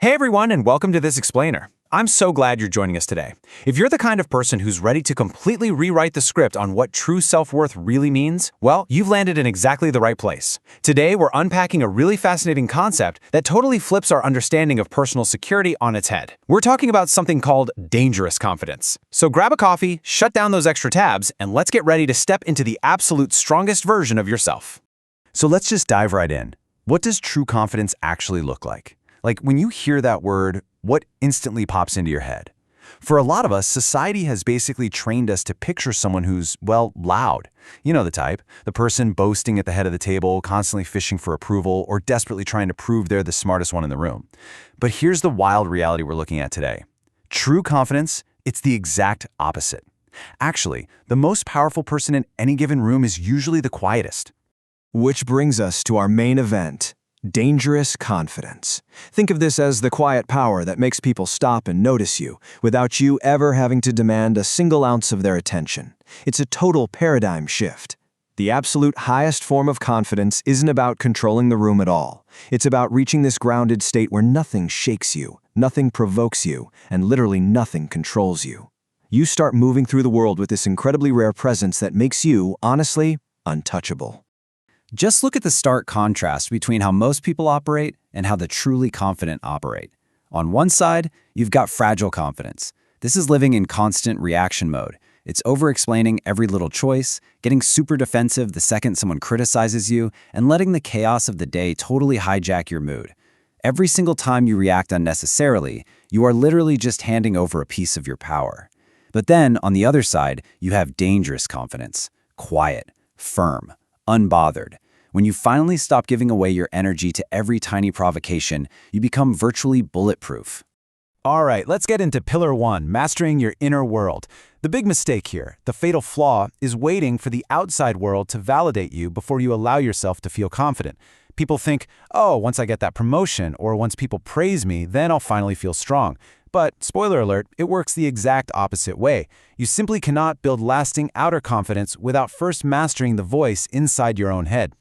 Hey everyone, and welcome to this explainer. I'm so glad you're joining us today. If you're the kind of person who's ready to completely rewrite the script on what true self-worth really means, well, you've landed in exactly the right place. Today, we're unpacking a really fascinating concept that totally flips our understanding of personal security on its head. We're talking about something called dangerous confidence. So grab a coffee, shut down those extra tabs, and let's get ready to step into the absolute strongest version of yourself. So let's just dive right in. What does true confidence actually look like? Like when you hear that word, what instantly pops into your head? For a lot of us, society has basically trained us to picture someone who's, well, loud. You know the type, the person boasting at the head of the table, constantly fishing for approval, or desperately trying to prove they're the smartest one in the room. But here's the wild reality we're looking at today. True confidence, it's the exact opposite. Actually, the most powerful person in any given room is usually the quietest. Which brings us to our main event. Dangerous confidence. Think of this as the quiet power that makes people stop and notice you, without you ever having to demand a single ounce of their attention. It's a total paradigm shift. The absolute highest form of confidence isn't about controlling the room at all. It's about reaching this grounded state where nothing shakes you, nothing provokes you, and literally nothing controls you. You start moving through the world with this incredibly rare presence that makes you, honestly, untouchable. Just look at the stark contrast between how most people operate and how the truly confident operate. On one side, you've got fragile confidence. This is living in constant reaction mode. It's over-explaining every little choice, getting super defensive the second someone criticizes you, and letting the chaos of the day totally hijack your mood. Every single time you react unnecessarily, you are literally just handing over a piece of your power. But then, on the other side, you have dangerous confidence. Quiet, firm, unbothered. When you finally stop giving away your energy to every tiny provocation, you become virtually bulletproof. All right, let's get into Pillar 1, mastering your inner world. The big mistake here, the fatal flaw, is waiting for the outside world to validate you before you allow yourself to feel confident. People think, oh, once I get that promotion or once people praise me, then I'll finally feel strong. But, spoiler alert, it works the exact opposite way. You simply cannot build lasting outer confidence without first mastering the voice inside your own head.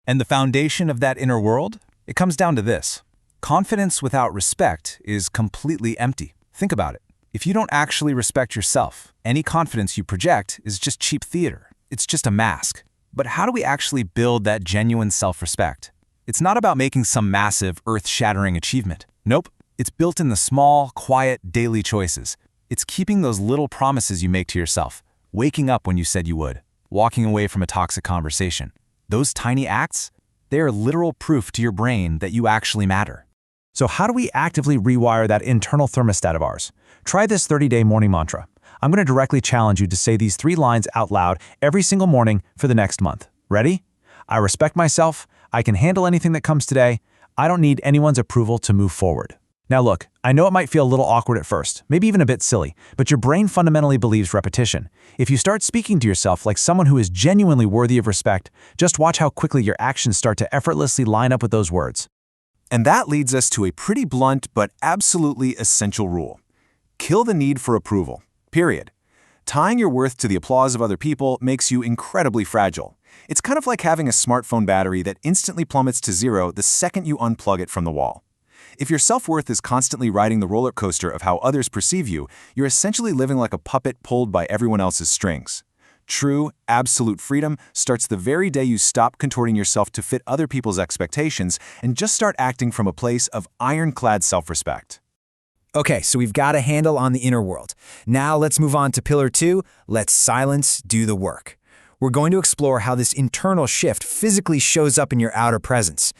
And the foundation of that inner world? It comes down to this. Confidence without respect is completely empty. Think about it. If you don't actually respect yourself, any confidence you project is just cheap theater. It's just a mask. But how do we actually build that genuine self-respect? It's not about making some massive, earth-shattering achievement. Nope. It's built in the small, quiet, daily choices. It's keeping those little promises you make to yourself. Waking up when you said you would. Walking away from a toxic conversation. Those tiny acts, they are literal proof to your brain that you actually matter. So how do we actively rewire that internal thermostat of ours? Try this 30-day morning mantra. I'm going to directly challenge you to say these 3 lines out loud every single morning for the next month. Ready? I respect myself. I can handle anything that comes today. I don't need anyone's approval to move forward. Now look, I know it might feel a little awkward at first, maybe even a bit silly, but your brain fundamentally believes repetition. If you start speaking to yourself like someone who is genuinely worthy of respect, just watch how quickly your actions start to effortlessly line up with those words. And that leads us to a pretty blunt but absolutely essential rule. Kill the need for approval, period. Tying your worth to the applause of other people makes you incredibly fragile. It's kind of like having a smartphone battery that instantly plummets to zero the second you unplug it from the wall. If your self-worth is constantly riding the roller coaster of how others perceive you, you're essentially living like a puppet pulled by everyone else's strings. True, absolute freedom starts the very day you stop contorting yourself to fit other people's expectations and just start acting from a place of ironclad self-respect. Okay, so we've got a handle on the inner world. Now let's move on to Pillar 2, let silence do the work. We're going to explore how this internal shift physically shows up in your outer presence.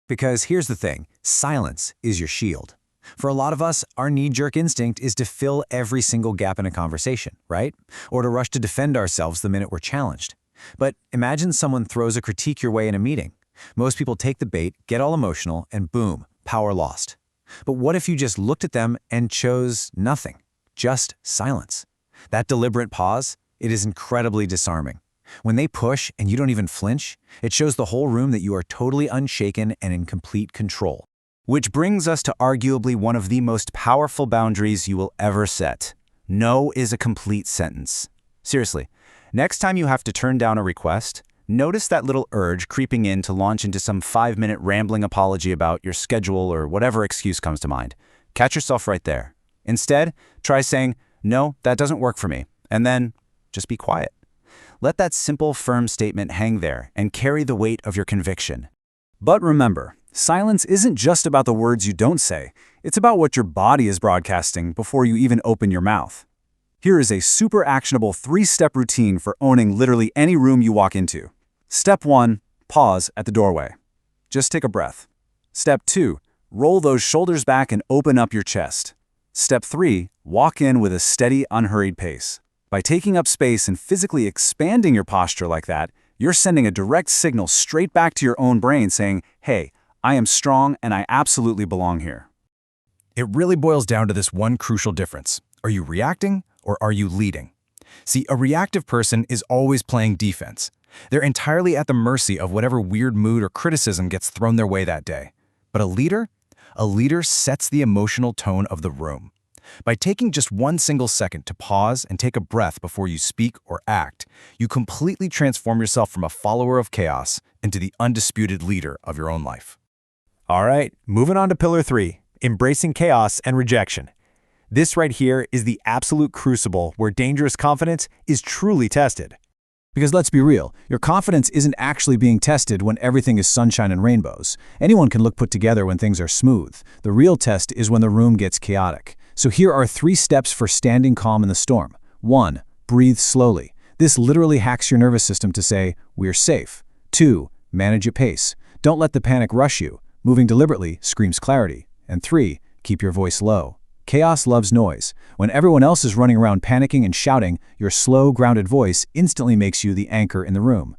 Because here's the thing, silence is your shield. For a lot of us, our knee-jerk instinct is to fill every single gap in a conversation, right? Or to rush to defend ourselves the minute we're challenged. But imagine someone throws a critique your way in a meeting. Most people take the bait, get all emotional, and boom, power lost. But what if you just looked at them and chose nothing? Just silence. That deliberate pause, it is incredibly disarming. When they push and you don't even flinch, it shows the whole room that you are totally unshaken and in complete control. Which brings us to arguably one of the most powerful boundaries you will ever set. No is a complete sentence. Seriously, next time you have to turn down a request, Notice that little urge creeping in to launch into some 5-minute rambling apology about your schedule or whatever excuse comes to mind. Catch yourself right there. Instead, try saying, "No, that doesn't work for me," and then just be quiet. Let that simple, firm statement hang there and carry the weight of your conviction. But remember, silence isn't just about the words you don't say. It's about what your body is broadcasting before you even open your mouth. Here is a super actionable 3-step routine for owning literally any room you walk into. Step 1, pause at the doorway. Just take a breath. Step 2, roll those shoulders back and open up your chest. Step 3, walk in with a steady, unhurried pace. By taking up space and physically expanding your posture like that, you're sending a direct signal straight back to your own brain saying, "Hey, I am strong and I absolutely belong here." It really boils down to this one crucial difference. Are you reacting or are you leading? See, a reactive person is always playing defense. They're entirely at the mercy of whatever weird mood or criticism gets thrown their way that day. But a leader sets the emotional tone of the room. By taking just one single second to pause and take a breath before you speak or act, you completely transform yourself from a follower of chaos into the undisputed leader of your own life. All right, moving on to pillar 3, embracing chaos and rejection. This right here is the absolute crucible where dangerous confidence is truly tested. Because let's be real, your confidence isn't actually being tested when everything is sunshine and rainbows. Anyone can look put together when things are smooth. The real test is when the room gets chaotic. So here are 3 steps for standing calm in the storm. 1, breathe slowly. This literally hacks your nervous system to say, "We're safe." 2, manage your pace. Don't let the panic rush you. Moving deliberately screams clarity. And 3, keep your voice low. Chaos loves noise. When everyone else is running around panicking and shouting, your slow, grounded voice instantly makes you the anchor in the room.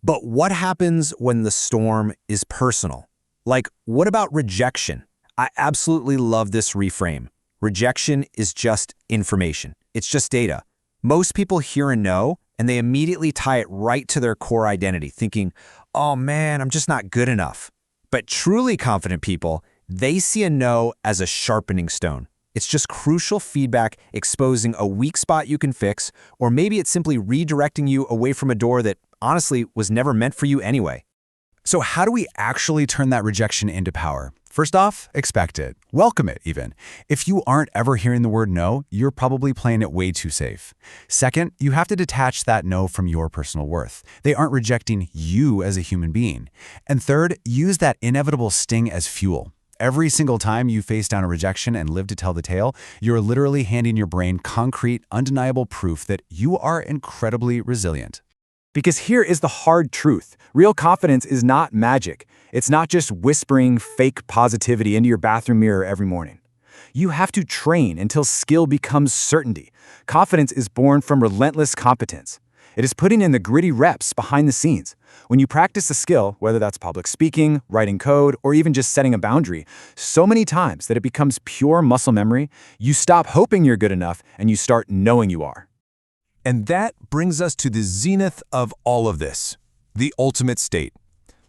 But what happens when the storm is personal? Like, what about rejection? I absolutely love this reframe. Rejection is just information. It's just data. Most people hear a no, and they immediately tie it right to their core identity, thinking, "Oh man, I'm just not good enough." But truly confident people, they see a no as a sharpening stone. It's just crucial feedback exposing a weak spot you can fix, or maybe it's simply redirecting you away from a door that honestly was never meant for you anyway. So how do we actually turn that rejection into power? First off, expect it. Welcome it, even. If you aren't ever hearing the word no, you're probably playing it way too safe. Second, you have to detach that no from your personal worth. They aren't rejecting you as a human being. And third, use that inevitable sting as fuel. Every single time you face down a rejection and live to tell the tale, you're literally handing your brain concrete, undeniable proof that you are incredibly resilient. Because here is the hard truth. Real confidence is not magic. It's not just whispering fake positivity into your bathroom mirror every morning. You have to train until skill becomes certainty. Confidence is born from relentless competence. It is putting in the gritty reps behind the scenes. When you practice a skill, whether that's public speaking, writing code, or even just setting a boundary, so many times that it becomes pure muscle memory, you stop hoping you're good enough and you start knowing you are. And that brings us to the zenith of all of this, the ultimate state,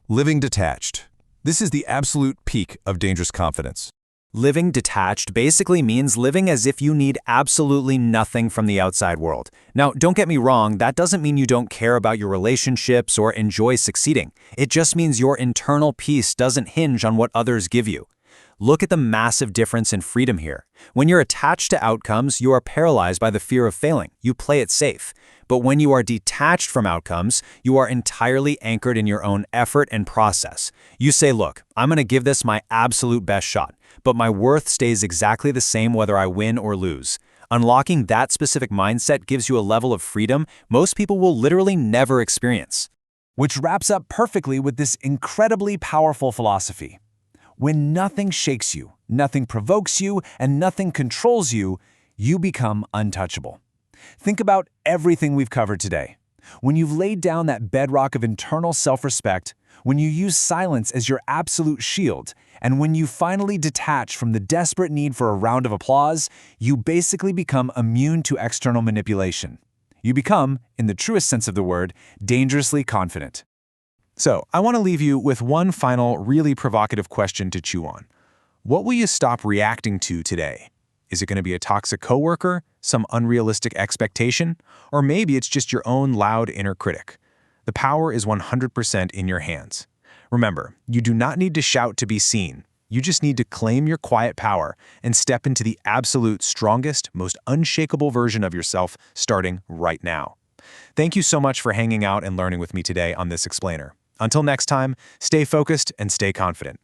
living detached. This is the absolute peak of dangerous confidence. Living detached basically means living as if you need absolutely nothing from the outside world. Now, don't get me wrong, that doesn't mean you don't care about your relationships or enjoy succeeding. It just means your internal peace doesn't hinge on what others give you. Look at the massive difference in freedom here. When you're attached to outcomes, you are paralyzed by the fear of failing. You play it safe. But when you are detached from outcomes, you are entirely anchored in your own effort and process. You say, "Look, I'm going to give this my absolute best shot, but my worth stays exactly the same whether I win or lose." Unlocking that specific mindset gives you a level of freedom most people will literally never experience. Which wraps up perfectly with this incredibly powerful philosophy. When nothing shakes you, nothing provokes you, and nothing controls you, you become untouchable. Think about everything we've covered today. When you've laid down that bedrock of internal self-respect, when you use silence as your absolute shield, and when you finally detach from the desperate need for a round of applause, you basically become immune to external manipulation. You become, in the truest sense of the word, dangerously confident. So, I want to leave you with one final, really provocative question to chew on. What will you stop reacting to today? Is it going to be a toxic coworker, some unrealistic expectation, or maybe it's just your own loud inner critic? The power is 100% in your hands. Remember, you do not need to shout to be seen. You just need to claim your quiet power and step into the absolute strongest, most unshakable version of yourself starting right now. Thank you so much for hanging out and learning with me today on this explainer. Until next time, stay focused and stay confident.